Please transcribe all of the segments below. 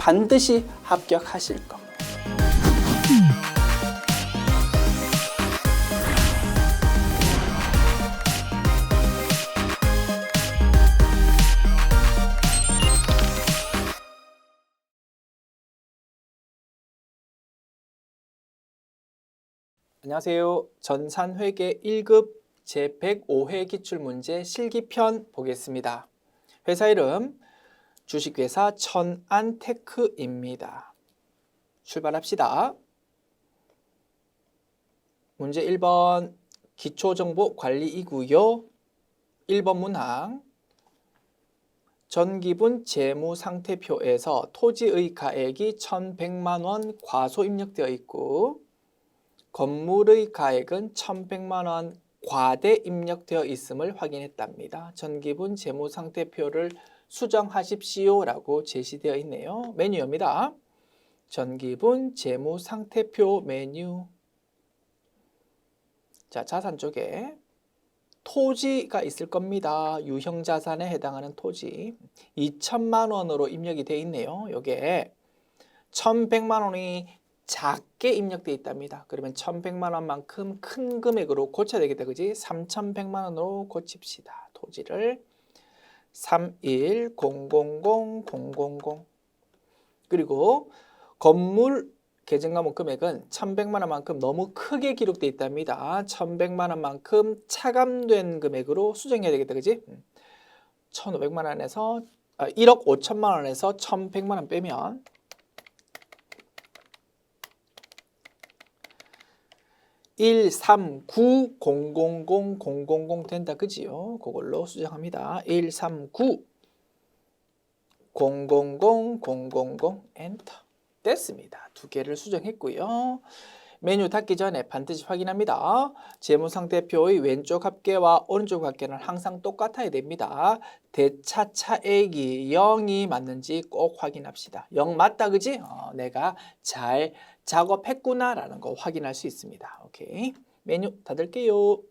반드시 합격하실 겁니다. 안녕하세요. 전산회계 1급 제105회 기출문제 실기편 보겠습니다. 회사 이름 주식회사 천안테크입니다. 출발합시다. 문제 1번 기초정보관리이고요. 1번 문항 전기분 재무상태표에서 토지의 가액이 1,100만 원 과소 입력되어 있고 건물의 가액은 1,100만 원 과대 입력되어 있음을 확인했답니다. 전기분 재무상태표를 수정하십시오 라고 제시되어 있네요. 메뉴입니다. 전기분 재무상태표 메뉴. 자, 자산 쪽에 토지가 있을 겁니다. 유형자산에 해당하는 토지 2,000만 원으로 입력이 되어 있네요. 요게 1,100만 원이 작게 입력되어 있답니다. 그러면 1,100만 원만큼 큰 금액으로 고쳐야 되겠다. 그지? 3,100만 원으로 고칩시다. 토지를 3100000 그리고 건물 계정과목 금액은 1,100만 원만큼 너무 크게 기록되어 있답니다. 1,100만 원만큼 차감된 금액으로 수정해야 되겠다. 그지? 1,500만 원에서 1억 5천만 원에서 1,100만 원 빼면 139000000 된다. 그지요? 그걸로 수정합니다. 139000000 엔터. 됐습니다. 두 개를 수정했고요. 메뉴 닫기 전에 반드시 확인합니다. 재무상태표의 왼쪽 합계와 오른쪽 합계는 항상 똑같아야 됩니다. 대차 차액이 0이 맞는지 꼭 확인합시다. 0 맞다, 그지? 내가 잘 작업했구나 라는 거 확인할 수 있습니다. 오케이. 메뉴 닫을게요.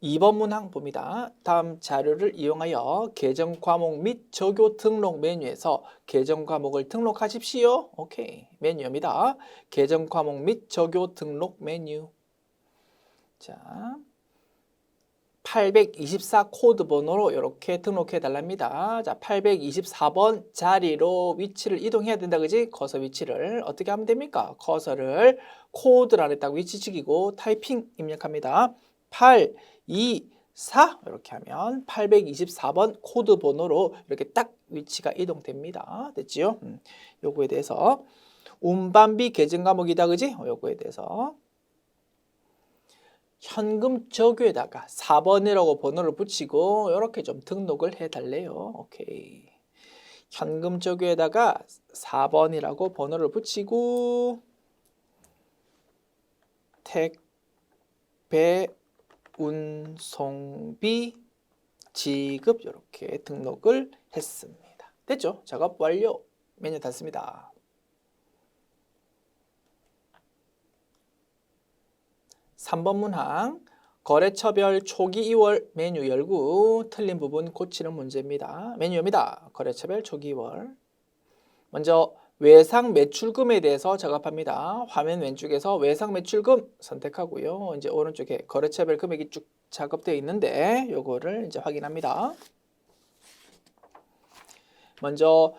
2번 문항 봅니다. 다음 자료를 이용하여 계정 과목 및 적요 등록 메뉴에서 계정 과목을 등록하십시오. 오케이. 메뉴입니다. 계정 과목 및 적요 등록 메뉴. 자, 824 코드 번호로 이렇게 등록해 달랍니다. 자, 824번 자리로 위치를 이동해야 된다. 그지? 커서 위치를 어떻게 하면 됩니까? 커서를 코드를 안에 딱 위치 찍이고 타이핑 입력합니다. 824 이렇게 하면 824번 코드 번호로 이렇게 딱 위치가 이동됩니다. 됐지요? 요거에 대해서 운반비 계정 과목이다. 그지? 요거에 대해서 현금 적유에다가 4번이라고 번호를 붙이고 이렇게 좀 등록을 해달래요. 오케이. 현금 적유에다가 4번이라고 번호를 붙이고 택배 운송비 지급 이렇게 등록을 했습니다. 됐죠? 작업 완료. 메뉴 닫습니다. 3번 문항 거래처별 초기 2월 메뉴 열고 틀린 부분 고치는 문제입니다. 메뉴입니다. 거래처별 초기 2월. 먼저 외상 매출금에 대해서 작업합니다. 화면 왼쪽에서 외상 매출금 선택하고요. 이제 오른쪽에 거래처별 금액이 쭉 작업되어 있는데 요거를 이제 확인합니다. 먼저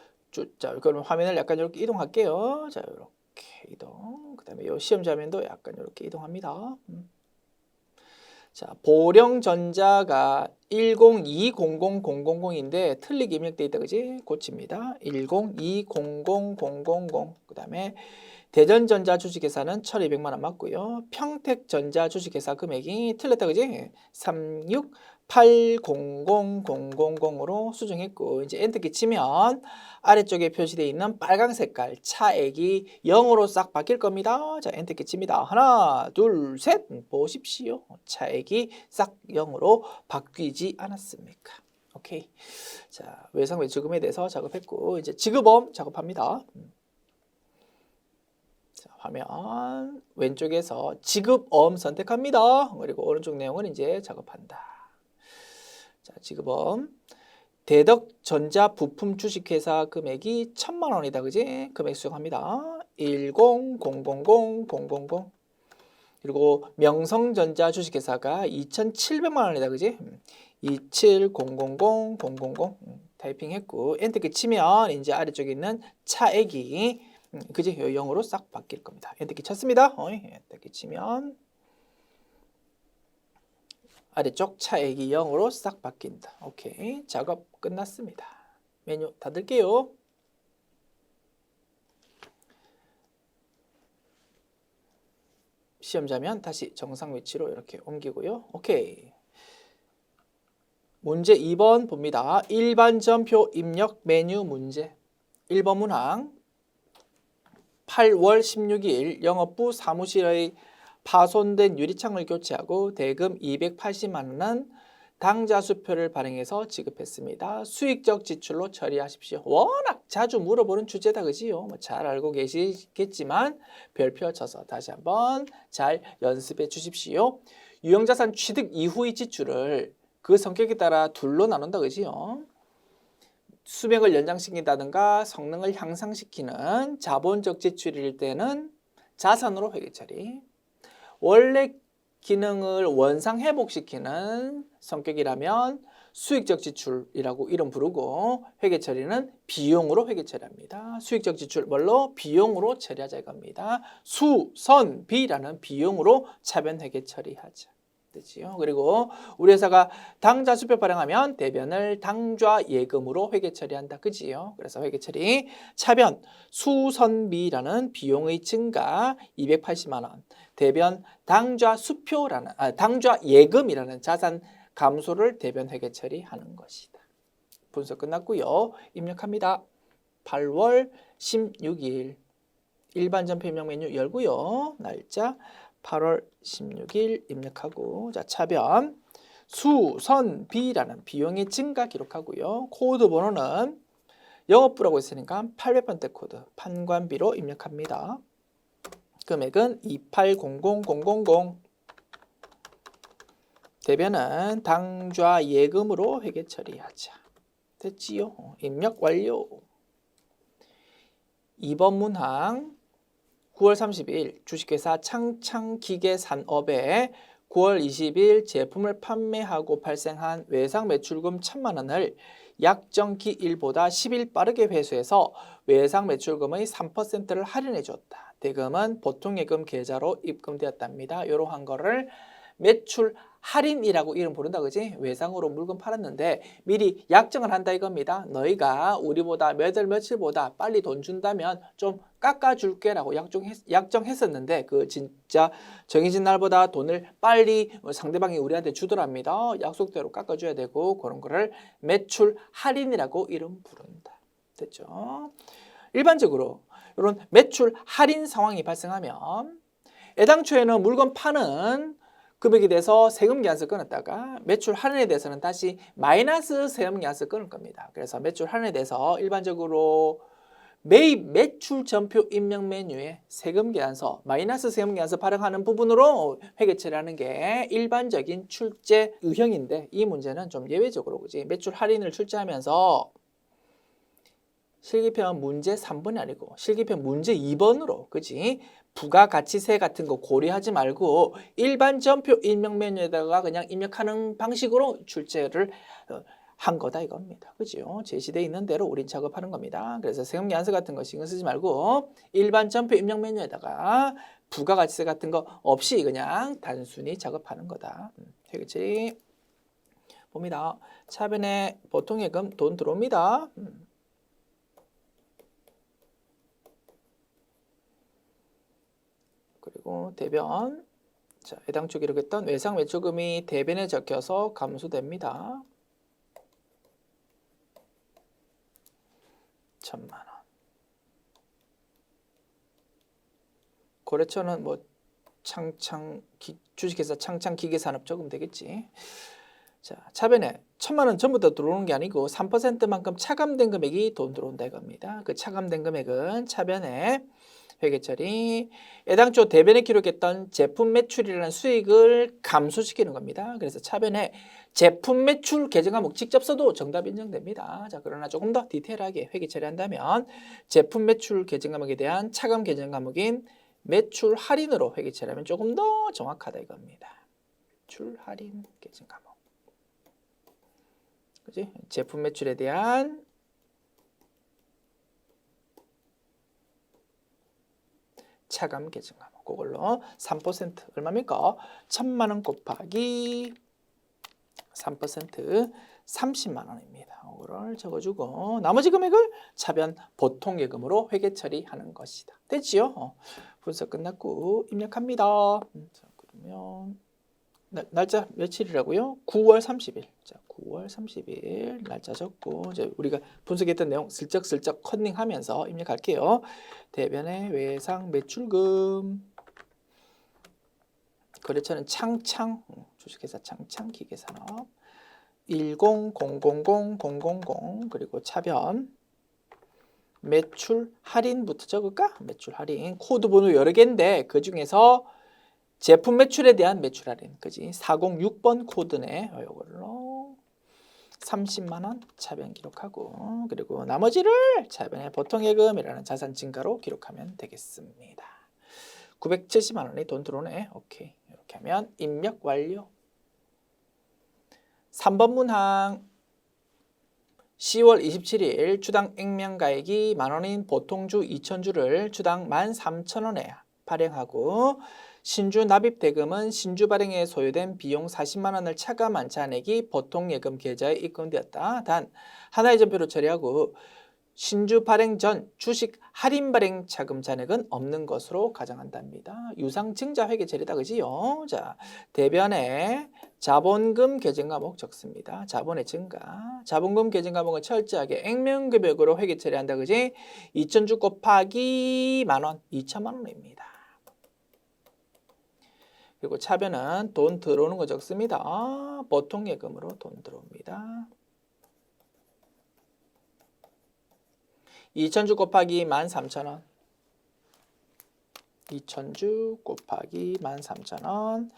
자, 그럼 화면을 약간 이렇게 이동할게요. 자, 이렇게 이동. 그다음에 요 시험 장면도 약간 이렇게 이동합니다. 자, 보령전자가 1020000인데 틀리게 입력되어 있다. 그지? 고칩니다. 1020000. 그다음에 대전전자 주식회사는 1,200만 원 맞고요. 평택전자 주식회사 금액이 틀렸다. 그지? 3680000으로 수정했고 이제 엔터키 치면 아래쪽에 표시되어 있는 빨간 색깔 차액이 0으로 싹 바뀔 겁니다. 자, 엔터키 칩니다. 하나, 둘, 셋 보십시오. 차액이 싹 0으로 바뀌지 않았습니까? 오케이. 자, 외상 매출금에 대해서 작업했고 이제 지급엄 작업합니다. 자, 화면 왼쪽에서 지급엄 선택합니다. 그리고 오른쪽 내용은 이제 작업한다. 자, 지급엄 대덕전자 부품 주식회사 금액이 1,000만 원이다. 그지? 금액 수정합니다. 1000000. 그리고 명성전자 주식회사가 2,700만 원이다. 그지? 2700000 타이핑했고 엔터키 치면 이제 아래쪽에 있는 차액이 그지? 0으로 싹 바뀔 겁니다. 엔터키 쳤습니다. 엔터키 치면 아래쪽 차액이 0으로 싹 바뀐다. 오케이. 작업 끝났습니다. 메뉴 닫을게요. 시험자면 다시 정상 위치로 이렇게 옮기고요. 오케이. 문제 2번 봅니다. 일반전표 입력 메뉴 문제. 1번 문항 8월 16일 영업부 사무실의 파손된 유리창을 교체하고 대금 280만 원은 당좌 수표를 발행해서 지급했습니다. 수익적 지출로 처리하십시오. 워낙 자주 물어보는 주제다. 그지요? 잘 알고 계시겠지만 별표 쳐서 다시 한번 잘 연습해 주십시오. 유형자산 취득 이후의 지출을 그 성격에 따라 둘로 나눈다. 그지요? 수명을 연장시킨다든가 성능을 향상시키는 자본적 지출일 때는 자산으로 회계 처리. 원래 기능을 원상 회복시키는 성격이라면 수익적 지출이라고 이름 부르고 회계 처리는 비용으로 회계 처리합니다. 수익적 지출 뭘로? 비용으로 처리하자 이겁니다. 수선비라는 비용으로 차변 회계 처리하자. 되지요. 그리고 우리 회사가 당좌 수표 발행하면 대변을 당좌 예금으로 회계 처리한다. 그지요? 그래서 회계 처리 차변 수선비라는 비용의 증가 280만 원. 대변 당좌 수표라는 당좌 예금이라는 자산 감소를 대변 회계 처리하는 것이다. 분석 끝났고요. 입력합니다. 8월 16일 일반전표 입력 메뉴 열고요. 날짜 8월 16일 입력하고 자 차변 수선비라는 비용의 증가 기록하고요. 코드 번호는 영업부라고 했으니까 800번대 코드 판관비로 입력합니다. 금액은 2800000. 대변은 당좌 예금으로 회계 처리하자. 됐지요? 입력 완료. 2번 문항 9월 30일 주식회사 창창기계산업에 9월 20일 제품을 판매하고 발생한 외상 매출금 1,000만 원을 약정기일보다 10일 빠르게 회수해서 외상 매출금의 3%를 할인해 줬다. 대금은 보통예금 계좌로 입금되었답니다. 이러한 거를 매출 할인이라고 이름 부른다. 그지? 외상으로 물건 팔았는데 미리 약정을 한다 이겁니다. 너희가 우리보다 몇 월 며칠보다 빨리 돈 준다면 좀 깎아줄게 라고 약정했었는데 그 진짜 정해진 날보다 돈을 빨리 상대방이 우리한테 주더랍니다. 약속대로 깎아줘야 되고 그런 거를 매출 할인이라고 이름 부른다. 됐죠? 일반적으로 이런 매출 할인 상황이 발생하면 애당초에는 물건 파는 금액에 대해서 세금 계산서 끊었다가 매출 할인에 대해서는 다시 마이너스 세금 계산서 끊을 겁니다. 그래서 매출 할인에 대해서 일반적으로 매입 매출 전표 입력 메뉴에 세금 계산서, 마이너스 세금 계산서 발행하는 부분으로 회계 처리하는 게 일반적인 출제 유형인데 이 문제는 좀 예외적으로 그지? 매출 할인을 출제하면서 실기편 문제 3번이 아니고 실기편 문제 2번으로 그지? 부가가치세 같은 거 고려하지 말고 일반 전표 입력 메뉴에다가 그냥 입력하는 방식으로 출제를 한 거다 이겁니다. 그죠? 제시되어 있는 대로 우린 작업하는 겁니다. 그래서 세금 계산서 같은 거 신경 쓰지 말고 일반 전표 입력 메뉴에다가 부가가치세 같은 거 없이 그냥 단순히 작업하는 거다. 회계처리 봅니다. 차변에 보통예금 돈 들어옵니다. 그리고 대변, 자, 해당초 기록했던 외상 매출금이 대변에 적혀서 감소됩니다. 1,000만 원. 거래처는 뭐 주식회사 창창기계산업 적으면 되겠지. 자, 차변에 1,000만 원 전부 다 들어오는 게 아니고 3%만큼 차감된 금액이 돈 들어온다 이겁니다. 그 차감된 금액은 차변에 회계 처리. 애당초 대변에 기록했던 제품 매출이라는 수익을 감소시키는 겁니다. 그래서 차변에 제품 매출 계정 과목 직접 써도 정답 인정됩니다. 자, 그러나 조금 더 디테일하게 회계 처리한다면 제품 매출 계정 과목에 대한 차감 계정 과목인 매출 할인으로 회계 처리하면 조금 더 정확하다 이겁니다. 매출 할인 계정 과목. 그지? 제품 매출에 대한 차감 계정 과목. 그걸로 3% 얼마입니까? 1,000만 원 곱하기 3% 30만 원입니다. 이거를 적어주고 나머지 금액을 차변 보통 예금으로 회계 처리하는 것이다. 됐지요? 분석 끝났고 입력합니다. 자, 그러면 날짜 며칠이라고요? 9월 30일. 자, 9월 30일 날짜 적고 이제 우리가 분석했던 내용 슬쩍슬쩍 컨닝하면서 입력할게요. 대변의 외상 매출금. 거래처는 창창, 주식회사 창창 기계산업 1000000 그리고 차변 매출 할인부터 적을까? 매출 할인 코드 번호 여러 개인데 그 중에서 제품 매출에 대한 매출 할인, 그지? 406번 코드네. 이걸로 30만 원 차변 기록하고 그리고 나머지를 차변의 보통 예금이라는 자산 증가로 기록하면 되겠습니다. 970만 원이 돈 들어오네. 오케이. 이렇게 하면 입력 완료. 3번 문항 10월 27일 주당 액면가액이 만원인 보통주 2,000주를 주당 13,000원에 발행하고 신주 납입 대금은 신주 발행에 소요된 비용 40만 원을 차감한 잔액이 보통 예금 계좌에 입금되었다. 단 하나의 전표로 처리하고 신주 발행 전 주식 할인 발행 차금 잔액은 없는 것으로 가정한답니다. 유상 증자 회계 처리다 그지요? 자, 대변에 자본금 계정 과목 적습니다. 자본의 증가. 자본금 계정 과목은 철저하게 액면금액으로 회계 처리한다 그지? 2,000주 곱하기 만원, 2천만 원입니다. 그리고 차변은 돈 들어오는 거 적습니다. 보통 예금으로 돈 들어옵니다. 2,000주 곱하기 13,000원. 2,000주 곱하기 13,000원.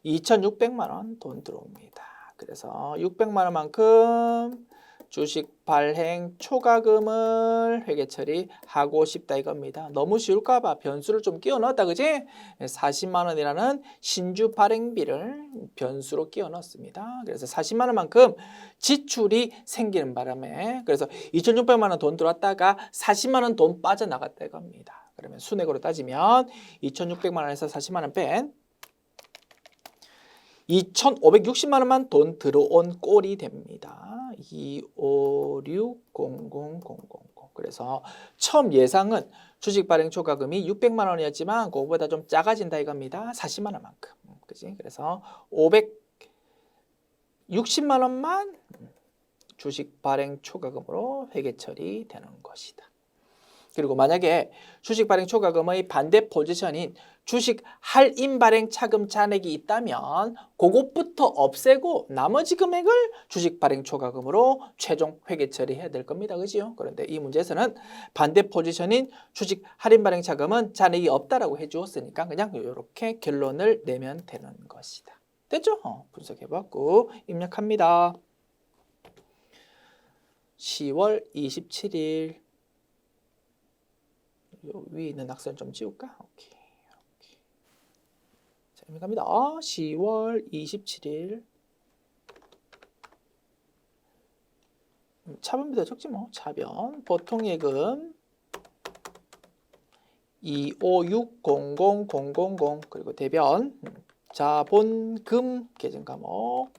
2,600만 원 돈 들어옵니다. 그래서 600만 원만큼 주식 발행 초과금을 회계 처리하고 싶다 이겁니다. 너무 쉬울까 봐 변수를 좀 끼워 넣었다 그지? 40만 원이라는 신주 발행비를 변수로 끼워 넣었습니다. 그래서 40만 원만큼 지출이 생기는 바람에 그래서 2,600만 원 돈 들어왔다가 40만 원 돈 빠져나갔다 이겁니다. 그러면 순액으로 따지면 2,600만 원에서 40만 원 뺀 2,560만 원만 돈 들어온 꼴이 됩니다. 2560000. 그래서 처음 예상은 주식 발행 초과금이 600만 원이었지만 그거보다 좀 작아진다 이겁니다. 40만 원만큼. 그지? 그래서 560만 원만 주식 발행 초과금으로 회계 처리되는 것이다. 그리고 만약에 주식 발행 초과금의 반대 포지션인 주식 할인 발행 차금 잔액이 있다면 그것부터 없애고 나머지 금액을 주식 발행 초과금으로 최종 회계 처리해야 될 겁니다. 그지요? 그런데 이 문제에서는 반대 포지션인 주식 할인 발행 차금은 잔액이 없다라고 해주었으니까 그냥 이렇게 결론을 내면 되는 것이다. 됐죠? 분석해봤고 입력합니다. 10월 27일 위에 있는 낙서는 좀 지울까? 오케이. 자, 입력합니다. 10월 27일 차변비도 적지 뭐. 차변 보통 예금 2560000 그리고 대변 자본금 계정 과목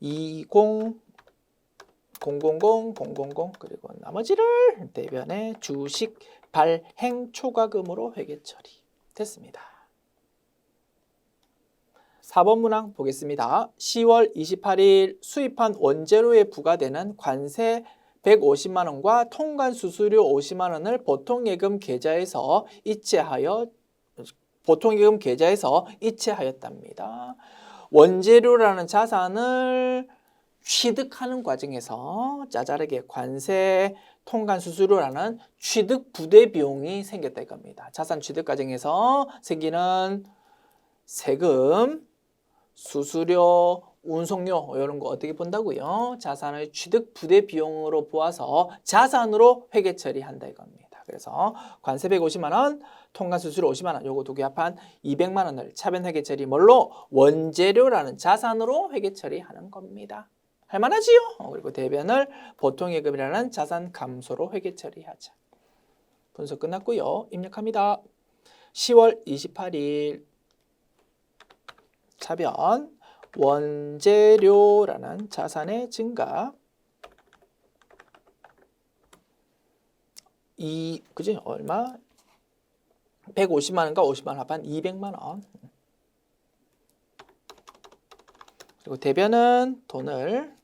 2000000 그리고 나머지를 대변의 주식 발행 초과금으로 회계 처리 됐습니다. 4번 문항 보겠습니다. 10월 28일 수입한 원재료에 부과되는 관세 150만 원과 통관 수수료 50만 원을 보통예금 계좌에서 이체하였답니다. 원재료라는 자산을 취득하는 과정에서 짜잘하게 관세 통관 수수료라는 취득 부대 비용이 생겼다 이겁니다. 자산 취득 과정에서 생기는 세금, 수수료, 운송료 이런 거 어떻게 본다고요? 자산의 취득 부대 비용으로 보아서 자산으로 회계 처리한다 이겁니다. 그래서 관세 150만 원, 통관 수수료 50만 원, 요거 두 개 합한 200만 원을 차변 회계 처리 뭘로? 원재료라는 자산으로 회계 처리하는 겁니다. 할만하지요? 그리고 대변을 보통예금이라는 자산 감소로 회계 처리하자. 분석 끝났고요. 입력합니다. 10월 28일 차변 원재료라는 자산의 증가 그지? 얼마? 150만 원과 50만 원 합한 200만 원. 그리고 대변은 돈을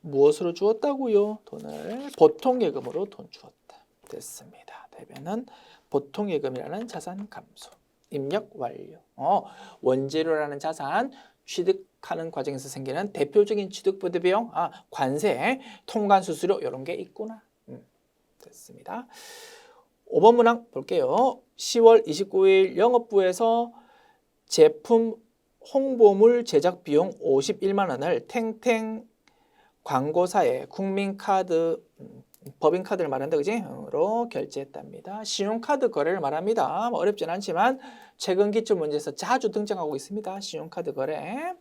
무엇으로 주었다고요? 돈을 보통예금으로 돈 주었다. 됐습니다. 대변은 보통예금이라는 자산 감소. 입력 완료. 원재료라는 자산 취득하는 과정에서 생기는 대표적인 취득부대 비용, 관세, 통관 수수료 이런 게 있구나. 됐습니다. 5번 문항 볼게요. 10월 29일 영업부에서 제품 홍보물 제작 비용 51만 원을 탱탱 광고사에 국민카드, 법인카드를 말한다, 그지? 로 결제했답니다. 신용카드 거래를 말합니다. 어렵진 않지만 최근 기출 문제에서 자주 등장하고 있습니다. 신용카드 거래.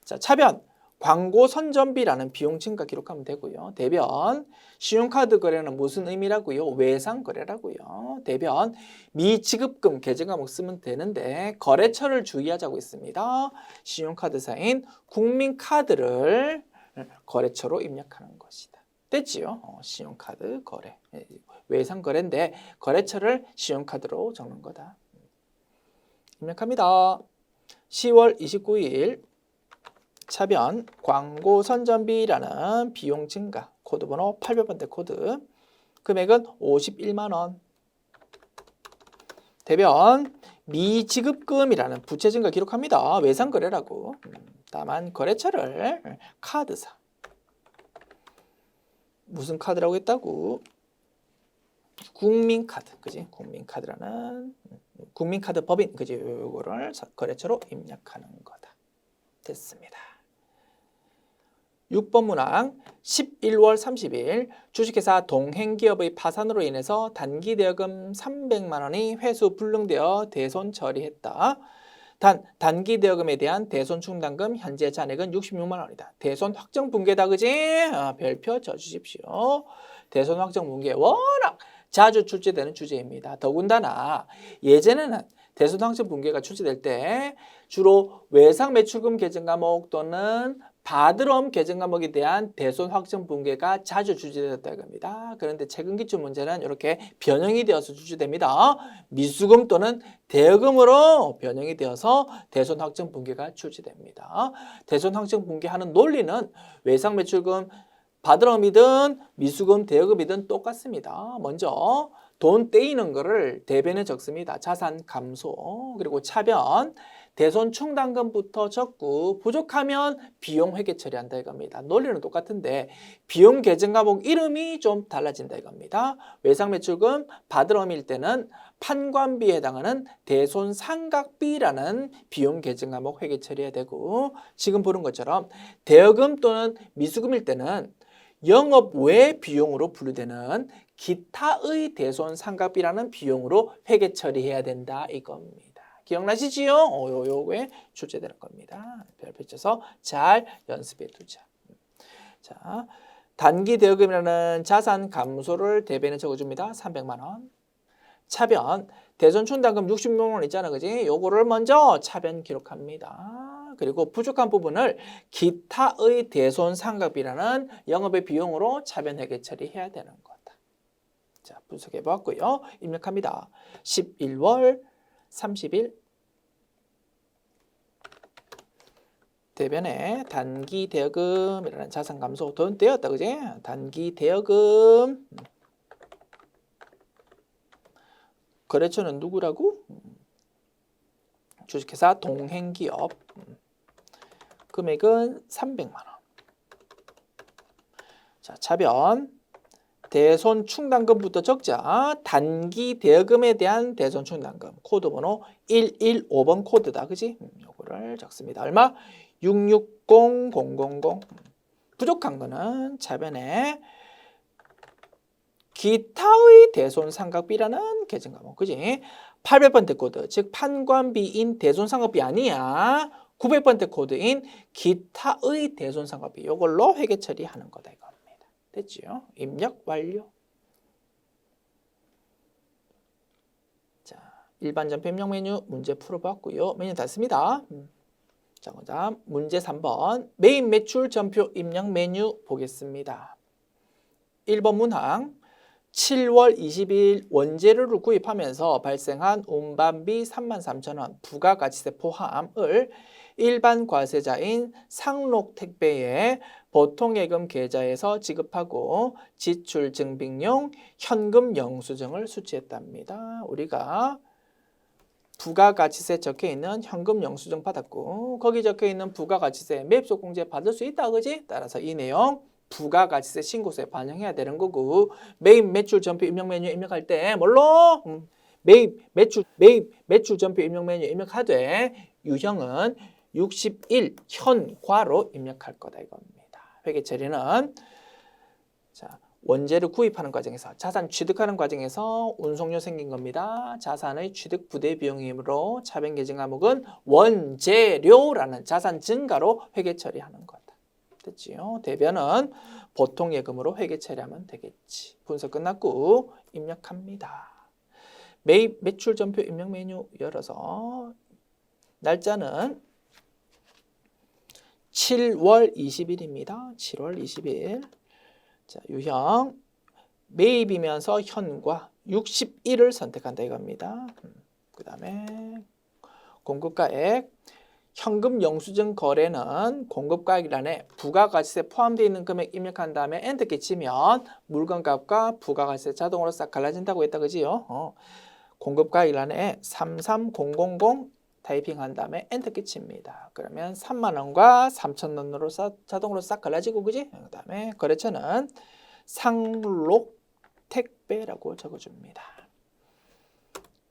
자, 차변. 광고 선전비라는 비용 증가 기록하면 되고요. 대변. 신용카드 거래는 무슨 의미라고요? 외상 거래라고요. 대변. 미지급금 계정 과목 쓰면 되는데 거래처를 주의하자고 있습니다. 신용카드사인 국민카드를 거래처로 입력하는 것이다. 됐지요? 신용카드 거래. 외상 거래인데 거래처를 신용카드로 적는 거다. 입력합니다. 10월 29일 차변 광고 선전비라는 비용 증가 코드번호 800번대 코드 금액은 51만 원. 대변 미지급금이라는 부채 증가 기록합니다. 외상 거래라고. 다만 거래처를 카드사. 무슨 카드라고 했다고? 국민카드, 그지? 국민카드라는 국민카드 법인, 그지? 요거를 거래처로 입력하는 거다. 됐습니다. 6번 문항 11월 30일 주식회사 동행기업의 파산으로 인해서 단기대여금 300만 원이 회수 불능되어 대손 처리했다. 단기 대여금에 대한 대손 충당금 현재 잔액은 66만 원이다. 대손 확정 붕괴다, 그지? 별표 쳐주십시오. 대손 확정 붕괴 워낙 자주 출제되는 주제입니다. 더군다나 예전에는 대손 확정 붕괴가 출제될 때 주로 외상 매출금 계정 과목 또는 바드럼 계정 과목에 대한 대손 확정 붕괴가 자주 출제되었다고 합니다. 그런데 최근 기출 문제는 이렇게 변형이 되어서 출제됩니다. 미수금 또는 대여금으로 변형이 되어서 대손 확정 붕괴가 출제됩니다. 대손 확정 붕괴하는 논리는 외상 매출금 바드럼이든 미수금 대여금이든 똑같습니다. 먼저 돈 떼이는 거를 대변에 적습니다. 자산 감소. 그리고 차변 대손 충당금부터 적고 부족하면 비용 회계 처리한다 이겁니다. 논리는 똑같은데 비용 계정 과목 이름이 좀 달라진다 이겁니다. 외상 매출금 바드럼일 때는 판관비에 해당하는 대손 상각비라는 비용 계정 과목 회계 처리해야 되고 지금 보는 것처럼 대여금 또는 미수금일 때는 영업 외 비용으로 분류되는 기타의 대손 상각비라는 비용으로 회계 처리해야 된다 이겁니다. 기억나시지요? 요거에 출제되는 겁니다. 별표 쳐서 잘 연습해 두자. 자, 단기 대여금이라는 자산 감소를 대변에 적어줍니다. 300만 원. 차변 대손 충당금 66만 원 있잖아, 그지? 요거를 먼저 차변 기록합니다. 그리고 부족한 부분을 기타의 대손 상각비라는 영업의 비용으로 차변 회계 처리해야 되는 거다. 자, 분석해 보았고요. 입력합니다. 11월 30일 대변에 단기 대여금이라는 자산 감소 돈 떼었다, 그지? 단기 대여금 거래처는 누구라고? 주식회사 동행기업 금액은 300만 원. 자, 차변. 대손 충당금부터 적자. 단기 대여금에 대한 대손 충당금. 코드 번호 115번 코드다. 그지? 요거를 적습니다. 얼마? 660000. 부족한 거는 차변에 기타의 대손 상각비라는 계정 과목. 그지? 800번째 코드. 즉 판관비인 대손 상각비 아니야. 900번째 코드인 기타의 대손 상각비. 요걸로 회계 처리하는 거다 이겁니다. 됐지요? 입력 완료. 자, 일반 전표 입력 메뉴 문제 풀어봤고요. 메뉴 다 씁니다. 자, 그다음 문제 3번 메인 매출 전표 입력 메뉴 보겠습니다. 1번 문항 7월 20일 원재료를 구입하면서 발생한 운반비 33,000원 부가가치세 포함을 일반 과세자인 상록택배에 보통예금 계좌에서 지급하고 지출 증빙용 현금 영수증을 수취했답니다. 우리가 부가가치세 적혀있는 현금 영수증 받았고 거기 적혀있는 부가가치세 매입소공제 받을 수 있다. 그지? 따라서 이 내용 부가가치세 신고서에 반영해야 되는 거고 매입 매출 전표 입력 메뉴 입력할 때 뭘로? 매입 매출 전표 입력 메뉴 입력하되 유형은 61 현과로 입력할 거다 이겁니다. 회계 처리는 자, 원재료 구입하는 과정에서 자산 취득하는 과정에서 운송료 생긴 겁니다. 자산의 취득 부대 비용이므로 차변 계정 과목은 원재료라는 자산 증가로 회계 처리하는 거다. 됐지요? 대변은 보통 예금으로 회계 처리하면 되겠지. 분석 끝났고 입력합니다. 매입 매출 전표 입력 메뉴 열어서 날짜는 7월 20일입니다. 7월 20일. 자, 유형 매입이면서 현과 61을 선택한다 이겁니다. 그 다음에 공급가액 현금 영수증 거래는 공급가액란에 부가가치세 포함되어 있는 금액 입력한 다음에 엔터키 치면 물건값과 부가가치세 자동으로 싹 갈라진다고 했다 그지요? 공급가액란에 33000 타이핑한 다음에 엔터키 칩니다. 그러면 3만원과 3,000원으로 자동으로 싹 갈라지고 그지? 그 다음에 거래처는 상록택배라고 적어줍니다.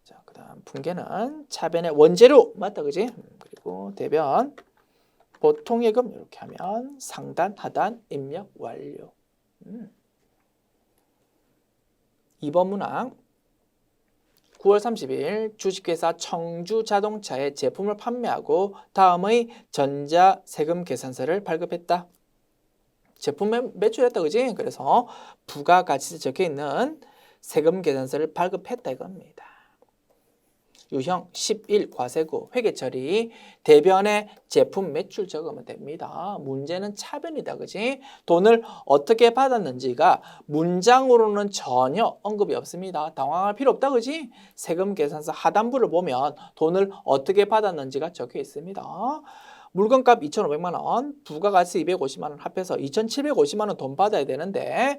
자, 그 다음 분계는 차변의 원재료 맞다 그지? 그리고 대변 보통예금 이렇게 하면 상단 하단 입력 완료. 2번 문항 9월 30일 주식회사 청주자동차의 제품을 판매하고 다음의 전자세금 계산서를 발급했다. 제품 매출했다 그지? 그래서 부가가치세 적혀있는 세금 계산서를 발급했다 이겁니다. 유형 11 과세구 회계 처리 대변에 제품 매출 적으면 됩니다. 문제는 차변이다 그지? 돈을 어떻게 받았는지가 문장으로는 전혀 언급이 없습니다. 당황할 필요 없다 그지? 세금 계산서 하단부를 보면 돈을 어떻게 받았는지가 적혀 있습니다. 물건값 2,500만 원, 부가가치 250만 원 합해서 2,750만 원 돈 받아야 되는데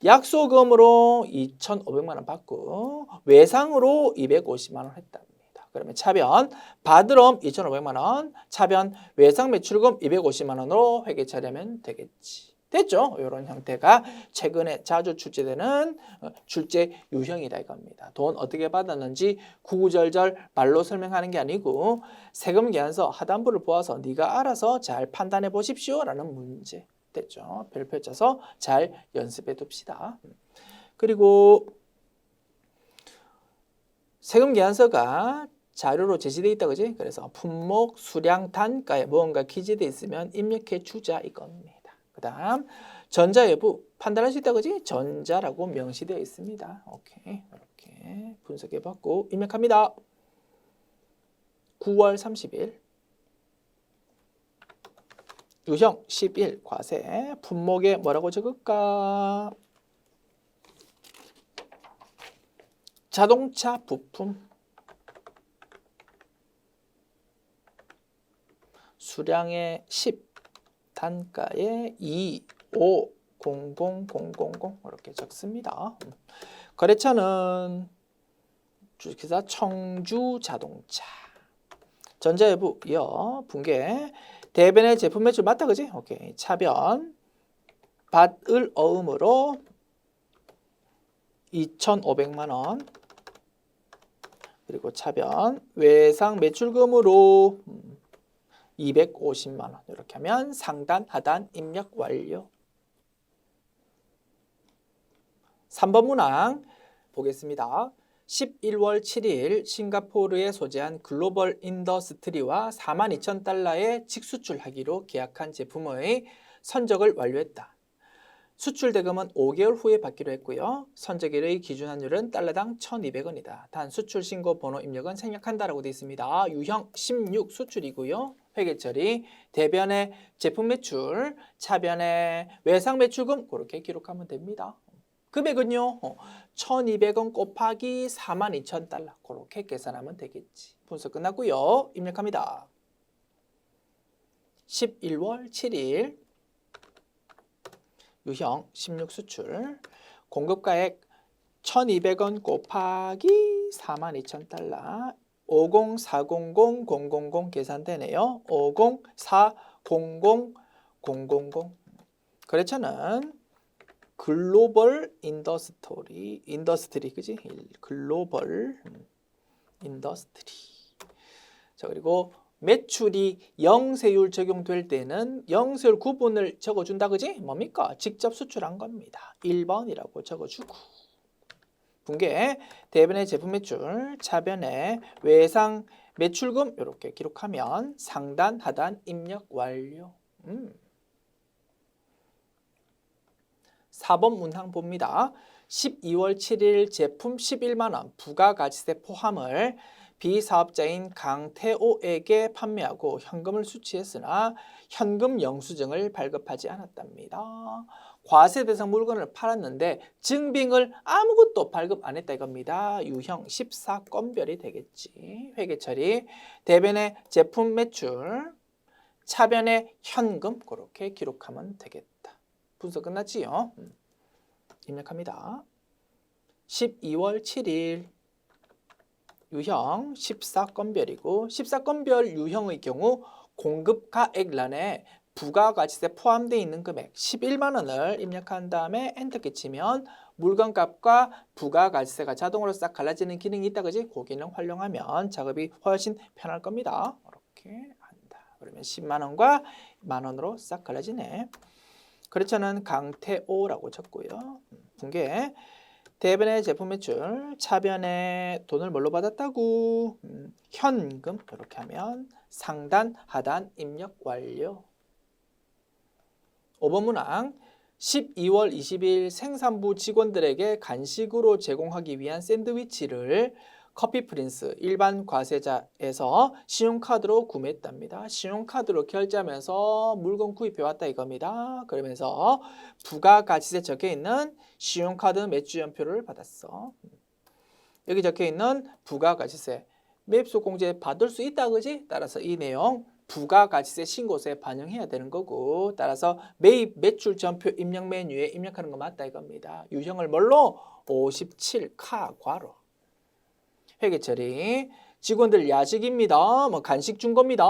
약소금으로 2,500만 원 받고 외상으로 250만 원 했답니다. 그러면 차변 받으럼 2,500만 원, 차변 외상 매출금 250만 원으로 회계 처리하면 되겠지. 됐죠? 이런 형태가 최근에 자주 출제되는 출제 유형이다 이겁니다. 돈 어떻게 받았는지 구구절절 말로 설명하는 게 아니고 세금 계산서 하단부를 보아서 네가 알아서 잘 판단해 보십시오 라는 문제. 됐죠? 별표 짜서 잘 연습해 둡시다. 그리고 세금 계산서가 자료로 제시되어 있다 그지? 그래서 품목, 수량, 단가에 무언가 기재되어 있으면 입력해 주자 이겁니다. 그 다음 전자 여부 판단할 수 있다 그지? 전자라고 명시되어 있습니다. 오케이, 이렇게 분석해 봤고 입력합니다. 9월 30일 유형 11 과세 품목에 뭐라고 적을까? 자동차 부품 수량의 10 단가에 2, 5, 0, 0, 0, 0, 0 이렇게 적습니다. 거래처는 주식회사 청주자동차 전자여부 이어 분계 대변의 제품 매출 맞다 그지? 오케이 차변 받을 어음으로 2,500만 원. 그리고 차변 외상 매출금으로 250만 원. 이렇게 하면 상단, 하단 입력 완료. 3번 문항 보겠습니다. 11월 7일 싱가포르에 소재한 글로벌 인더스트리와 42,000달러의 직수출하기로 계약한 제품의 선적을 완료했다. 수출 대금은 5개월 후에 받기로 했고요. 선적일의 기준 환율은 달러당 1,200원이다. 단 수출 신고 번호 입력은 생략한다라고 되어 있습니다. 유형 16 수출이고요. 회계 처리, 대변의 제품 매출, 차변의 외상 매출금 그렇게 기록하면 됩니다. 금액은요. 1,200원 곱하기 42,000달러 그렇게 계산하면 되겠지. 분석 끝났고요. 입력합니다. 11월 7일 유형 16 수출 공급가액 1,200원 곱하기 42,000달러 50400,000 계산되네요. 50400,000 거래처는 글로벌 인더스트리 그지? 글로벌 인더스트리. 자, 그리고 매출이 영세율 적용될 때는 영세율 구분을 적어준다 그지? 뭡니까? 직접 수출한 겁니다. 1번이라고 적어주고 분계 대변의 제품 매출, 차변의 외상 매출금 이렇게 기록하면 상단, 하단 입력 완료. 4번 문항 봅니다. 12월 7일 제품 11만 원 부가가치세 포함을 비사업자인 강태호에게 판매하고 현금을 수취했으나 현금 영수증을 발급하지 않았답니다. 과세 대상 물건을 팔았는데 증빙을 아무것도 발급 안 했다 이겁니다. 유형 14건별이 되겠지. 회계 처리, 대변의 제품 매출, 차변의 현금 그렇게 기록하면 되겠다. 분석 끝났지요? 입력합니다. 12월 7일 유형 14건별이고 14건별 유형의 경우 공급가액란에 부가가치세 포함되어 있는 금액 11만 원을 입력한 다음에 엔터키 치면 물건값과 부가가치세가 자동으로 싹 갈라지는 기능이 있다 그지? 그 기능 활용하면 작업이 훨씬 편할 겁니다. 이렇게 한다. 그러면 10만 원과 만 원으로 싹 갈라지네. 거래처는 강태호라고 적고요. 분계 대변의 제품 매출, 차변의 돈을 뭘로 받았다고? 현금 이렇게 하면 상단, 하단 입력 완료. 5번 문항 12월 20일 생산부 직원들에게 간식으로 제공하기 위한 샌드위치를 커피프린스 일반 과세자에서 신용카드로 구매했답니다. 신용카드로 결제하면서 물건 구입해왔다 이겁니다. 그러면서 부가가치세 적혀있는 신용카드 매출연표를 받았어. 여기 적혀있는 부가가치세 매입소 공제 받을 수 있다 그지? 따라서 이 내용 부가가치세 신고서에 반영해야 되는 거고 따라서 매입 매출 전표 입력 메뉴에 입력하는 거 맞다 이겁니다. 유형을 뭘로? 57카 괄호. 회계 처리 직원들 야식입니다. 뭐 간식 준 겁니다.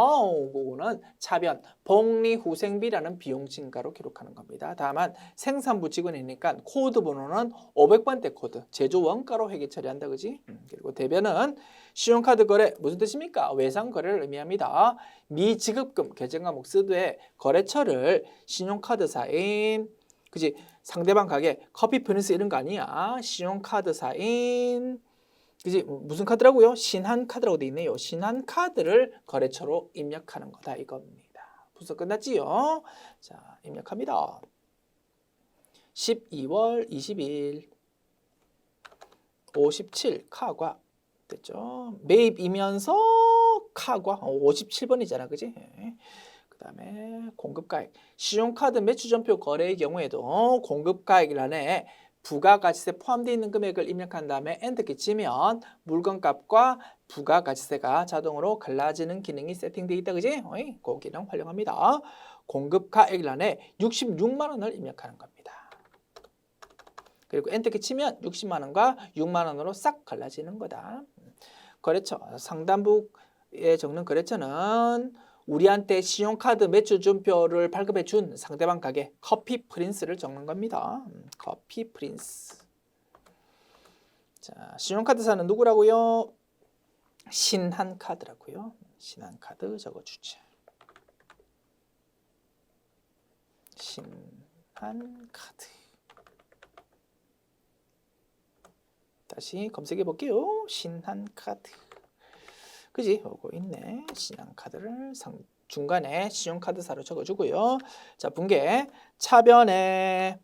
그거는 차변 복리후생비라는 비용 증가로 기록하는 겁니다. 다만 생산부 직원이니까 코드 번호는 500번대 코드 제조 원가로 회계 처리한다 그지? 그리고 대변은 신용카드 거래 무슨 뜻입니까? 외상 거래를 의미합니다. 미지급금 계정 과목 쓰되 거래처를 신용카드사인 그지? 상대방 가게 커피 프린스 이런 거 아니야. 신용카드사인 그지? 무슨 카드라고요? 신한카드라고 돼 있네요. 신한카드를 거래처로 입력하는 거다 이겁니다. 분석 끝났지요? 자, 입력합니다. 12월 20일 57 카과 됐죠? 매입이면서 카과 57번이잖아. 그지? 그 다음에 공급가액 신용카드 매출전표 거래의 경우에도 공급가액란에 부가가치세 포함되어 있는 금액을 입력한 다음에 엔터키 치면 물건값과 부가가치세가 자동으로 갈라지는 기능이 세팅되어 있다 그지? 그 기능 활용합니다. 공급가액란에 66만 원을 입력하는 겁니다. 그리고 엔터키 치면 60만 원과 6만 원으로 싹 갈라지는 거다. 거래처 상단부에 적는 거래처는 우리한테 신용카드 매출준표를 발급해 준 상대방 가게 커피 프린스를 적는 겁니다. 커피 프린스. 자, 신용카드사는 누구라고요? 신한카드라고요. 신한카드 적어주자. 신한카드. 다시 검색해 볼게요. 신한카드. 그지? 요거 있네. 신한카드를 중간에 신용카드사로 적어주고요. 자, 분계 차변에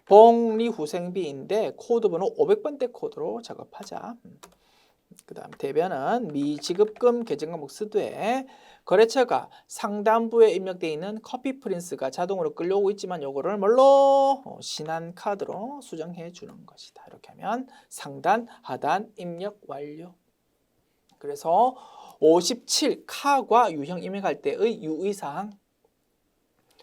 복리후생비인데 코드번호 500번대 코드로 작업하자. 그 다음 대변은 미지급금 계정 과목 쓰되 거래처가 상단부에 입력되어 있는 커피 프린스가 자동으로 끌려오고 있지만 요거를 뭘로? 신한카드로 수정해 주는 것이다. 이렇게 하면 상단, 하단 입력 완료. 그래서 57 카과 유형 입력할 때의 유의사항,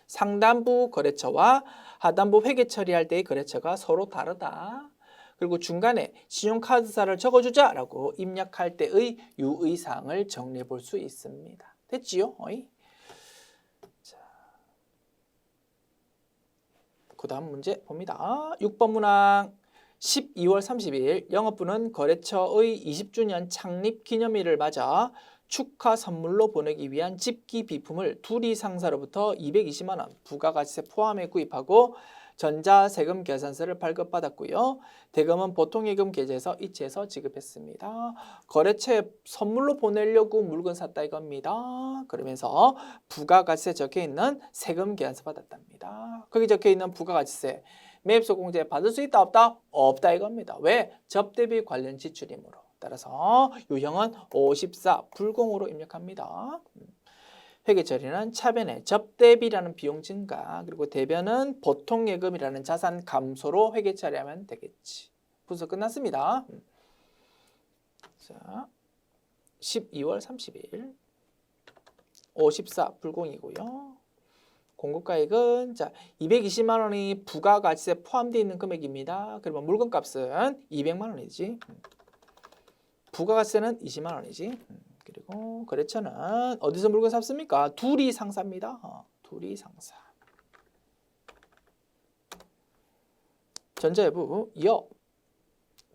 상단부 거래처와 하단부 회계 처리할 때의 거래처가 서로 다르다. 그리고 중간에 신용카드사를 적어주자라고 입력할 때의 유의사항을 정리해 볼 수 있습니다. 됐지요? 자, 그 다음 문제 봅니다. 6번 문항 12월 30일 영업부는 거래처의 20주년 창립 기념일을 맞아 축하 선물로 보내기 위한 집기 비품을 둘이 상사로부터 220만 원 부가가치세 포함해 구입하고 전자세금 계산서를 발급받았고요. 대금은 보통예금 계좌에서 이체해서 지급했습니다. 거래처에 선물로 보내려고 물건 샀다 이겁니다. 그러면서 부가가치세 적혀있는 세금 계산서 받았답니다. 거기 적혀있는 부가가치세 매입소 공제 받을 수 있다 없다? 없다 이겁니다. 왜? 접대비 관련 지출이므로. 따라서 유형은 54 불공으로 입력합니다. 회계 처리는 차변에 접대비라는 비용 증가 그리고 대변은 보통 예금이라는 자산 감소로 회계 처리하면 되겠지. 분석 끝났습니다. 자, 12월 30일 54 불공이고요. 공급가액은 자 220만 원이 부가가치세 포함되어 있는 금액입니다. 그러면 물건값은 200만 원이지. 부가가치세는 20만 원이지. 그리고 거래처는 어디서 물건 샀습니까? 둘이 상사입니다. 둘이 상사. 전자예부 여.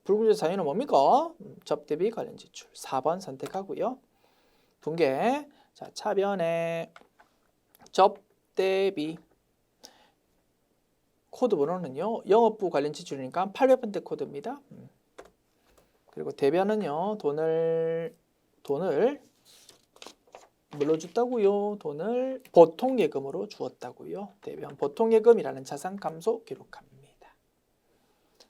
불구조 사유는 뭡니까? 접대비 관련 지출. 4번 선택하고요. 분계. 자, 차변에 접대비 코드 번호는요. 영업부 관련 지출이니까 800번대 코드입니다. 그리고 대변은요. 돈을 뭘로 줬다고요? 돈을 보통예금으로 주었다고요. 대변 보통예금이라는 자산 감소 기록합니다.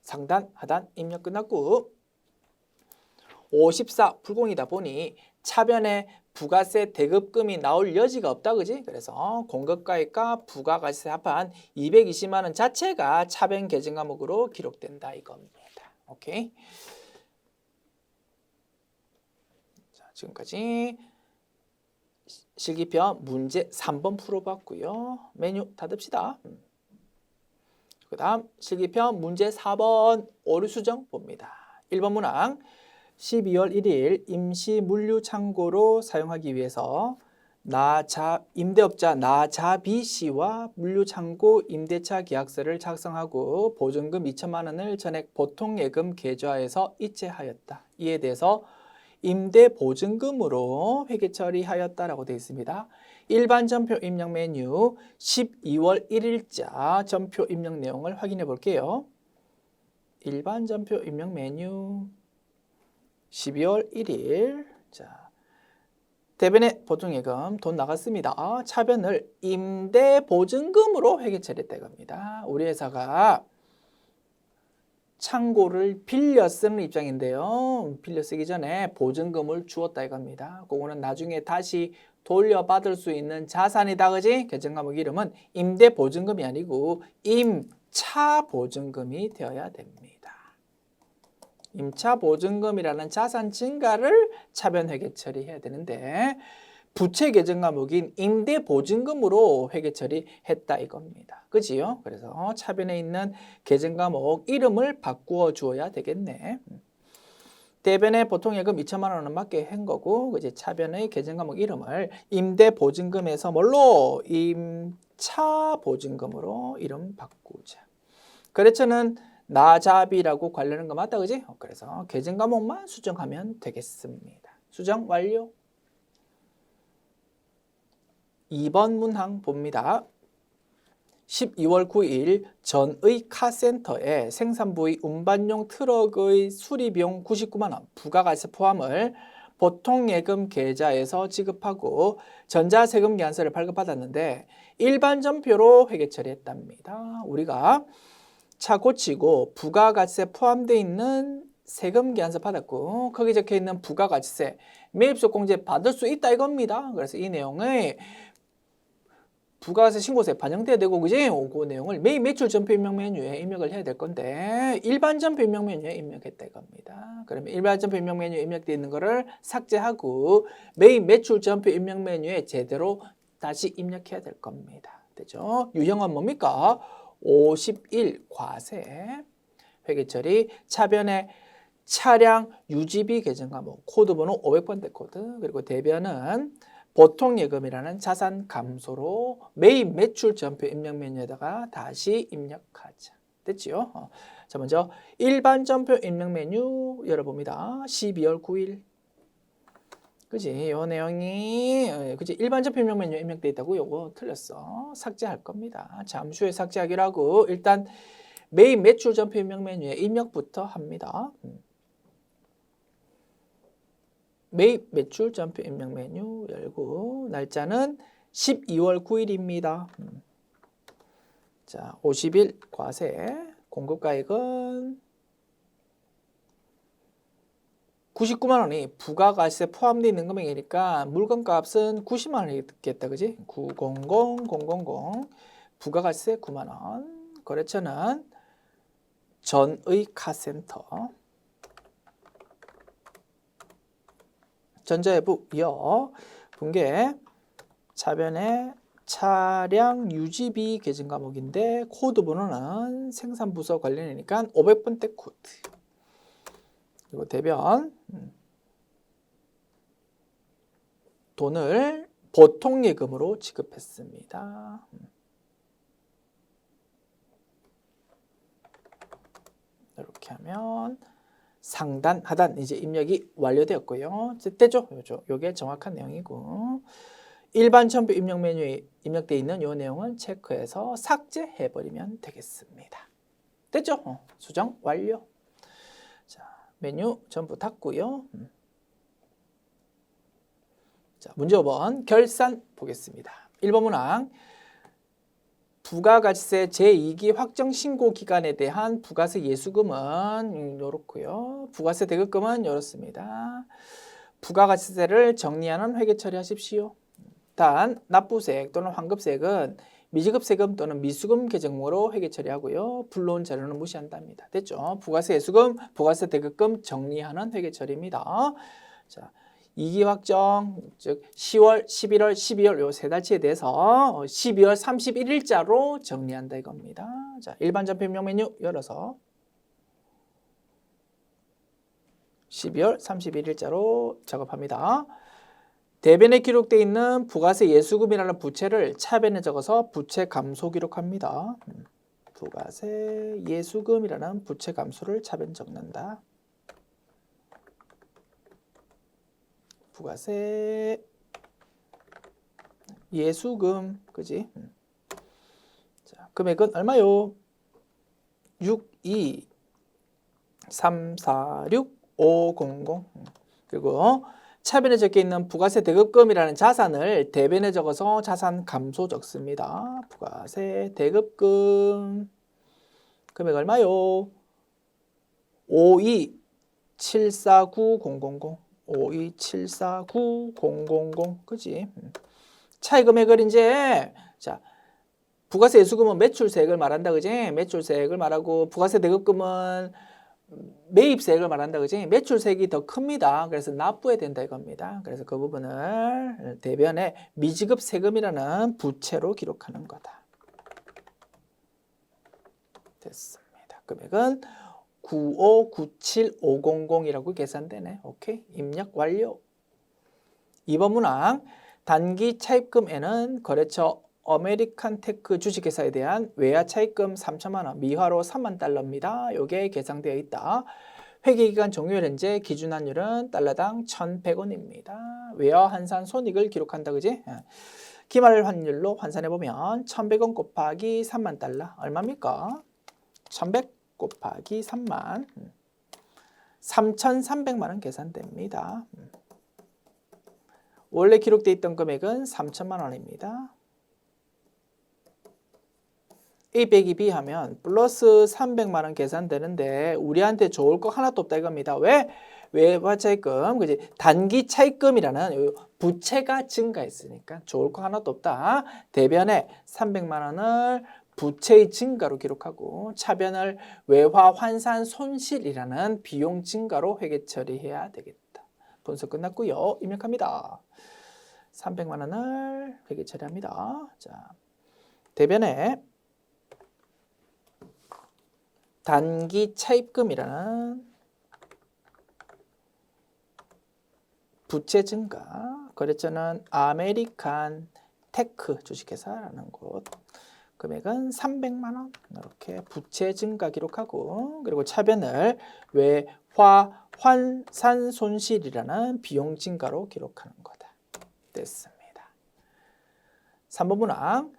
상단, 하단 입력 끝났고 54 불공이다 보니 차변에 부가세 대급금이 나올 여지가 없다 그지? 그래서 공급가액과 부가가치세 합한 220만 원 자체가 차변 계정 과목으로 기록된다 이겁니다. 오케이. 지금까지 실기편 문제 3번 풀어봤고요. 메뉴 닫읍시다. 그 다음 실기편 문제 4번 오류 수정 봅니다. 1번 문항 12월 1일 임시 물류 창고로 사용하기 위해서 임대업자 나자비 씨와 물류 창고 임대차 계약서를 작성하고 보증금 2천만 원을 전액 보통예금 계좌에서 이체하였다. 이에 대해서 임대 보증금으로 회계 처리하였다라고 되어 있습니다. 일반 전표 입력 메뉴 12월 1일자 전표 입력 내용을 확인해 볼게요. 일반 전표 입력 메뉴 12월 1일 자 대변의 보증예금 돈 나갔습니다. 차변을 임대 보증금으로 회계 처리했다 이겁니다. 우리 회사가 창고를 빌려 쓰는 입장인데요. 빌려 쓰기 전에 보증금을 주었다 이겁니다. 그거는 나중에 다시 돌려받을 수 있는 자산이다 그지? 계정 과목 이름은 임대 보증금이 아니고 임차 보증금이 되어야 됩니다. 임차 보증금이라는 자산 증가를 차변 회계 처리해야 되는데 부채 계정 과목인 임대 보증금으로 회계 처리했다 이겁니다. 그지요? 그래서 차변에 있는 계정 과목 이름을 바꾸어 주어야 되겠네. 대변의 보통예금 2천만 원은 맞게 한 거고 이제 차변의 계정 과목 이름을 임대보증금에서 뭘로? 임차보증금으로 이름 바꾸자. 거래처는 나잡이라고 관련한 거 맞다, 그지? 그래서 계정 과목만 수정하면 되겠습니다. 수정 완료. 2번 문항 봅니다. 12월 9일 전의 카센터에 생산부의 운반용 트럭의 수리비용 99만 원 부가가세 포함을 보통예금 계좌에서 지급하고 전자세금 계산서를 발급받았는데 일반전표로 회계 처리했답니다. 우리가 차 고치고 부가가세 포함되어 있는 세금 계산서 받았고 거기 적혀 있는 부가가세 매입소 공제 받을 수 있다 이겁니다. 그래서 이 내용을 부가세 신고서에 반영돼야 되고 그지? 그 내용을 매입 매출 전표 입력 메뉴에 입력을 해야 될 건데 일반 전표 입력 메뉴에 입력했다 이겁니다. 그러면 일반 전표 입력 메뉴에 입력되어 있는 거를 삭제하고 매입 매출 전표 입력 메뉴에 제대로 다시 입력해야 될 겁니다. 되죠? 유형은 뭡니까? 51 과세 회계처리 차변의 차량 유지비 계정 과목 코드번호 500번대 코드 그리고 대변은 보통예금이라는 자산 감소로 매입 매출 전표 입력 메뉴에다가 다시 입력하자. 됐지요? 자, 먼저 일반 전표 입력 메뉴 열어봅니다. 12월 9일. 그지? 요 내용이 그지? 일반 전표 입력 메뉴에 입력돼 있다고 요거 틀렸어. 삭제할 겁니다. 잠시 후에 삭제하기로 하고 일단 매입 매출 전표 입력 메뉴에 입력부터 합니다. 매입 매출 전표 입력 메뉴 열고 날짜는 12월 9일입니다. 자, 50일 과세 공급가액은 99만 원이 부가가세 포함되어 있는 금액이니까 물건값은 90만 원이 듣겠다. 그지? 900000 부가가세 9만 원. 거래처는 전의 카센터. 전자외부 여 분계 차변의 차량 유지비 계정 과목인데 코드 번호는 생산부서 관련이니까 500번대 코드. 그리고 대변 돈을 보통예금으로 지급했습니다. 이렇게 하면 상단, 하단 이제 입력이 완료되었고요. 됐죠? 요게 정확한 내용이고 일반 전표 입력 메뉴에 입력되어 있는 요 내용은 체크해서 삭제해버리면 되겠습니다. 됐죠? 수정 완료. 자, 메뉴 전부 닫고요. 자, 문제 5번 결산 보겠습니다. 1번 문항 부가가세 제2기 확정 신고 기간에 대한 부가세 예수금은 이렇고요. 부가세 대급금은 이렇습니다. 부가가세세를 정리하는 회계 처리하십시오. 단 납부세액 또는 환급세액은 미지급세금 또는 미수금 계정목으로 회계 처리하고요. 불러온 자료는 무시한답니다. 됐죠? 부가세 예수금, 부가세 대급금 정리하는 회계 처리입니다. 자, 2기 확정, 즉 10월, 11월, 12월 요 세 달치에 대해서 12월 31일자로 정리한다 이겁니다. 자, 일반 전표 입력 메뉴 열어서 12월 31일자로 작업합니다. 대변에 기록되어 있는 부가세 예수금이라는 부채를 차변에 적어서 부채 감소 기록합니다. 부가세 예수금이라는 부채 감소를 차변 적는다. 부가세 예수금 그지? 자, 금액은 얼마요? 62346,500 그리고 차변에 적혀 있는 부가세 대급금이라는 자산을 대변에 적어서 자산 감소 적습니다. 부가세 대급금 금액 얼마요? 52749,000 52749,000 그지? 차이 금액을 이제 자 부가세 예수금은 매출세액을 말한다 그지? 매출세액을 말하고 부가세 대급금은 매입세액을 말한다 그지? 매출세액이 더 큽니다. 그래서 납부해야 된다 이겁니다. 그래서 그 부분을 대변에 미지급 세금이라는 부채로 기록하는 거다. 됐습니다. 금액은 9597500이라고 계산되네. 오케이. 입력 완료. 2번 문항. 단기 차입금에는 거래처 아메리칸 테크 주식회사에 대한 외화 차입금 3천만 원, 미화로 3만 달러입니다. 요게 계상되어 있다. 회계기간 종료일 현재 기준 환율은 달러당 1,100원입니다. 외화 환산 손익을 기록한다, 그지? 기말 환율로 환산해보면 1,100원 곱하기 3만 달러. 얼마입니까? 1,100 곱하기 3만. 3,300만 원 계산됩니다. 원래 기록되어 있던 금액은 3천만 원입니다. A 빼기 B 하면 플러스 300만 원 계산되는데 우리한테 좋을 거 하나도 없다 이겁니다. 왜? 외화 차입금, 그지? 단기 차입금이라는 부채가 증가했으니까 좋을 거 하나도 없다. 대변에 300만 원을 부채의 증가로 기록하고 차변을 외화 환산 손실이라는 비용 증가로 회계 처리해야 되겠다. 분석 끝났고요. 입력합니다. 300만 원을 회계 처리합니다. 자, 대변에 단기 차입금이라는 부채 증가, 거래처는 아메리칸 테크 주식회사라는 곳, 금액은 300만 원 이렇게 부채 증가 기록하고, 그리고 차변을 외화 환산 손실이라는 비용 증가로 기록하는 거다. 됐습니다. 3번 문항.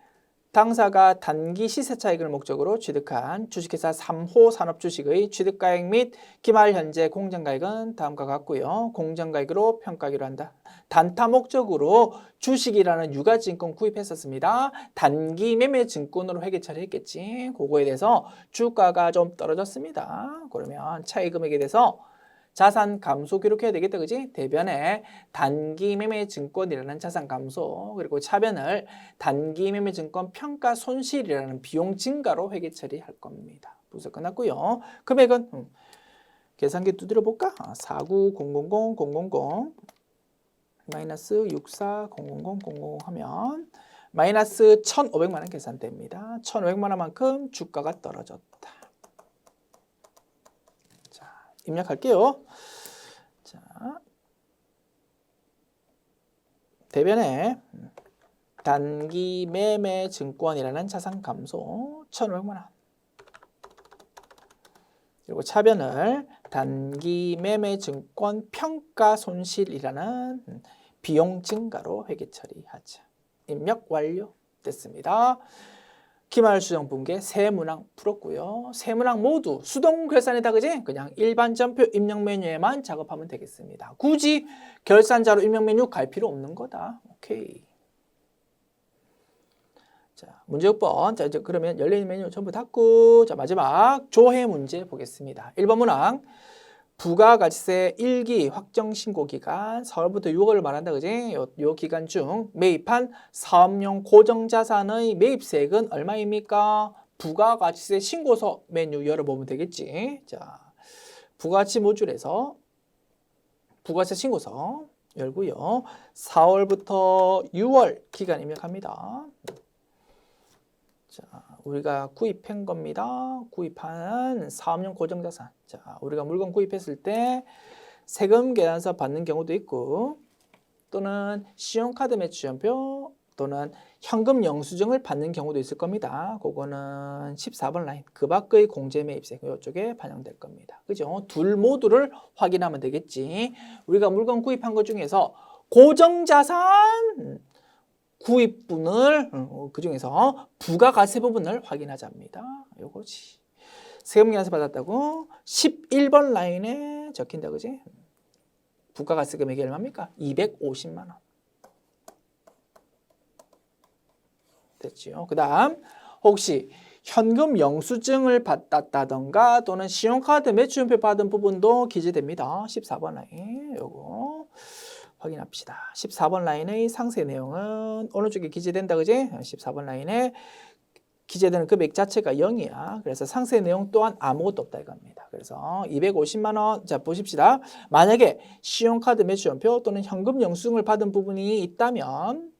당사가 단기 시세 차익을 목적으로 취득한 주식회사 3호 산업주식의 취득가액 및 기말 현재 공정가액은 다음과 같고요. 공정가액으로 평가하기로 한다. 단타 목적으로 주식이라는 유가증권 구입했었습니다. 단기 매매 증권으로 회계 처리했겠지. 그거에 대해서 주가가 좀 떨어졌습니다. 그러면 차익 금액에 대해서 자산 감소 기록해야 되겠다, 그지? 대변에 단기 매매 증권이라는 자산 감소, 그리고 차변을 단기 매매 증권 평가 손실이라는 비용 증가로 회계 처리할 겁니다. 분석 끝났고요. 금액은 계산기 두드려 볼까? 490000000 마이너스 6400000 하면 마이너스 1,500만 원 계산됩니다. 1,500만 원만큼 주가가 떨어졌다. 입력할게요. 자, 대변에 단기 매매 증권이라는 자산 감소 1,500만 원. 그리고 차변을 단기 매매 증권 평가 손실이라는 비용 증가로 회계 처리하자. 입력 완료 됐습니다. 기말 수정 분계 세 문항 풀었고요. 세 문항 모두 수동 결산이다, 그지? 그냥 일반 전표 입력 메뉴에만 작업하면 되겠습니다. 굳이 결산자로 입력 메뉴 갈 필요 없는 거다. 오케이. 자, 문제 6번. 자, 이제 그러면 열린 메뉴 전부 닫고, 자, 마지막 조회 문제 보겠습니다. 1번 문항. 부가가치세 1기 확정 신고 기간 4월부터 6월을 말한다, 그지? 요 기간 중 매입한 사업용 고정자산의 매입세액은 얼마입니까? 부가가치세 신고서 메뉴 열어보면 되겠지. 자, 부가가치 모듈에서 부가세 신고서 열고요. 4월부터 6월 기간 입력합니다. 자, 우리가 구입한 겁니다. 구입한 사업용 고정자산. 자, 우리가 물건 구입했을 때 세금 계산서 받는 경우도 있고, 또는 신용카드 매출연표 또는 현금 영수증을 받는 경우도 있을 겁니다. 그거는 14번 라인 그 밖의 공제 매입세 이쪽에 반영될 겁니다. 그죠? 둘 모두를 확인하면 되겠지. 우리가 물건 구입한 것 중에서 고정자산 구입분을 그 중에서 부가가세 부분을 확인하자입니다. 요거지. 세금계산서 받았다고 11번 라인에 적힌다, 그지? 부가가세 금액이 얼마입니까? 250만 원. 됐죠. 그 다음 혹시 현금 영수증을 받았다던가 또는 신용카드 매출연표 받은 부분도 기재됩니다. 14번 라인 요거 확인합시다. 14번 라인의 상세 내용은 어느 쪽에 기재된다, 그지? 14번 라인에 기재되는 금액 자체가 0이야. 그래서 상세 내용 또한 아무것도 없다 이겁니다. 그래서 250만 원, 자 보십시다. 만약에 신용카드 매출연표 또는 현금 영수증을 받은 부분이 있다면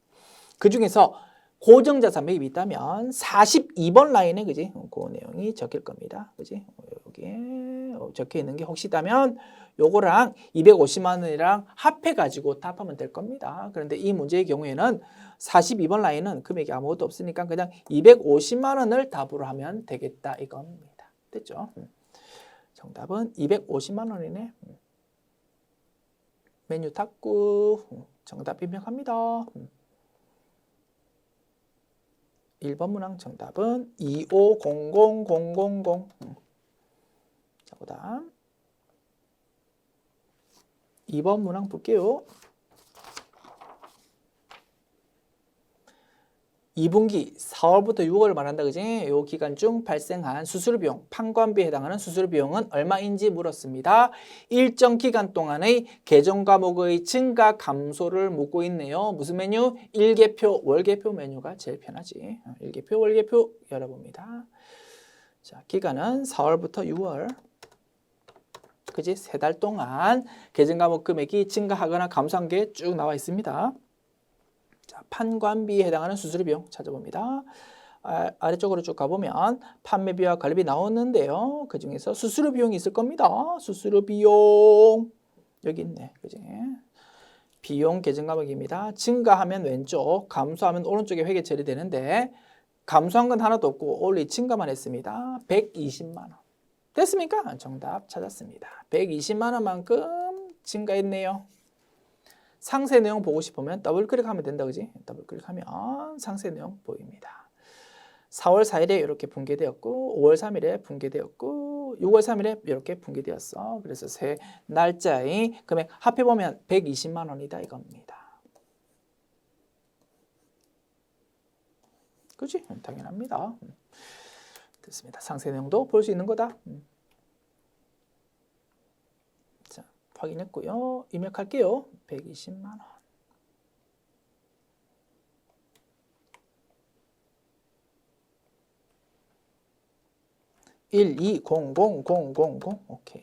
그 중에서 고정자산 매입이 있다면 42번 라인에, 그지? 그 내용이 적힐 겁니다. 그지? 여기에 적혀 있는 게 혹시 있다면 요거랑 250만 원이랑 합해가지고 답하면 될 겁니다. 그런데 이 문제의 경우에는 42번 라인은 금액이 아무것도 없으니까 그냥 250만 원을 답으로 하면 되겠다 이겁니다. 됐죠? 정답은 250만 원이네. 메뉴 탁구. 정답 입력합니다. 1번 문항 정답은 2500000. 자, 그 다음 2번 문항 볼게요. 2분기 4월부터 6월을 말한다, 그지? 요 기간 중 발생한 수수료비용, 판관비에 해당하는 수수료비용은 얼마인지 물었습니다. 일정 기간 동안의 계정 과목의 증가, 감소를 묻고 있네요. 무슨 메뉴? 일개표, 월개표 메뉴가 제일 편하지. 일개표, 월개표 열어봅니다. 자, 기간은 4월부터 6월. 그지? 3달 동안 계정 과목 금액이 증가하거나 감소한 게 쭉 나와 있습니다. 자, 판관비에 해당하는 수수료 비용 찾아봅니다. 아래쪽으로 쭉 가보면 판매비와 관리비 나오는데요. 그 중에서 수수료 비용이 있을 겁니다. 수수료 비용 여기 있네. 그지? 비용 계정 과목입니다. 증가하면 왼쪽, 감소하면 오른쪽에 회계 처리되는데 감소한 건 하나도 없고 올리 증가만 했습니다. 120만 원. 됐습니까? 정답 찾았습니다. 120만 원만큼 증가했네요. 상세 내용 보고 싶으면 더블 클릭하면 된다, 그지? 더블 클릭하면 상세 내용 보입니다. 4월 4일에 이렇게 분계되었고 5월 3일에 분계되었고 6월 3일에 이렇게 분계되었어. 그래서 세 날짜의 금액 합해보면 120만 원이다 이겁니다. 그지? 당연합니다. 됐습니다. 상세 내용도 볼 수 있는 거다. 자, 확인했고요. 입력할게요. 120만 원. (1, 2, 0, 0, 0, 0, 0) 오케이.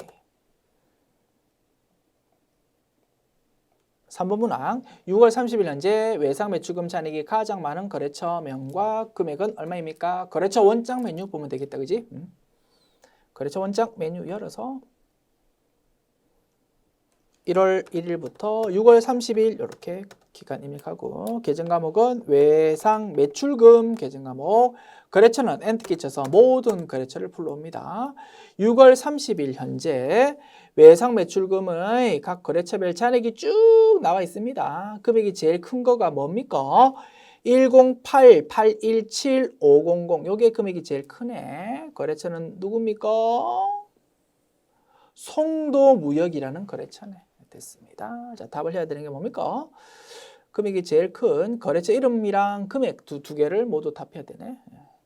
3번 문항 6월 30일 현재 외상 매출금 잔액이 가장 많은 거래처명과 금액은 얼마입니까? 거래처 원장 메뉴 보면 되겠다, 그지? 거래처 원장 메뉴 열어서 1월 1일부터 6월 30일 이렇게 기간 입력하고 계정 과목은 외상 매출금 계정 과목, 거래처는 엔터 키 쳐서 모든 거래처를 불러옵니다. 6월 30일 현재 외상 매출금의 각 거래처별 잔액이 쭉 나와 있습니다. 금액이 제일 큰 거가 뭡니까? 108-817-500 요게 금액이 제일 크네. 거래처는 누굽니까? 송도무역이라는 거래처네. 됐습니다. 자, 답을 해야 되는 게 뭡니까? 금액이 제일 큰 거래처 이름이랑 금액 두 개를 모두 답해야 되네.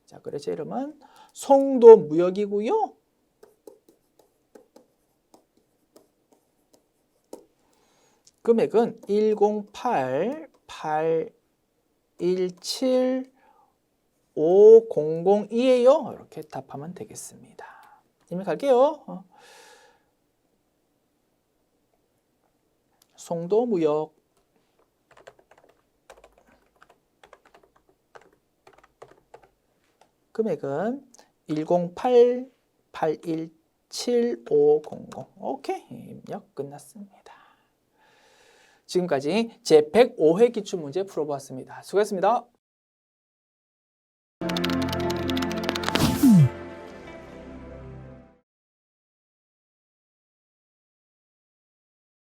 자, 거래처 이름은 송도무역이고요. 금액은 108-817-500이에요. 이렇게 답하면 되겠습니다. 입력할게요. 송도무역 금액은 108-817-500 오케이, 입력 끝났습니다. 지금까지 제105회 기출문제 풀어보았습니다. 수고했습니다.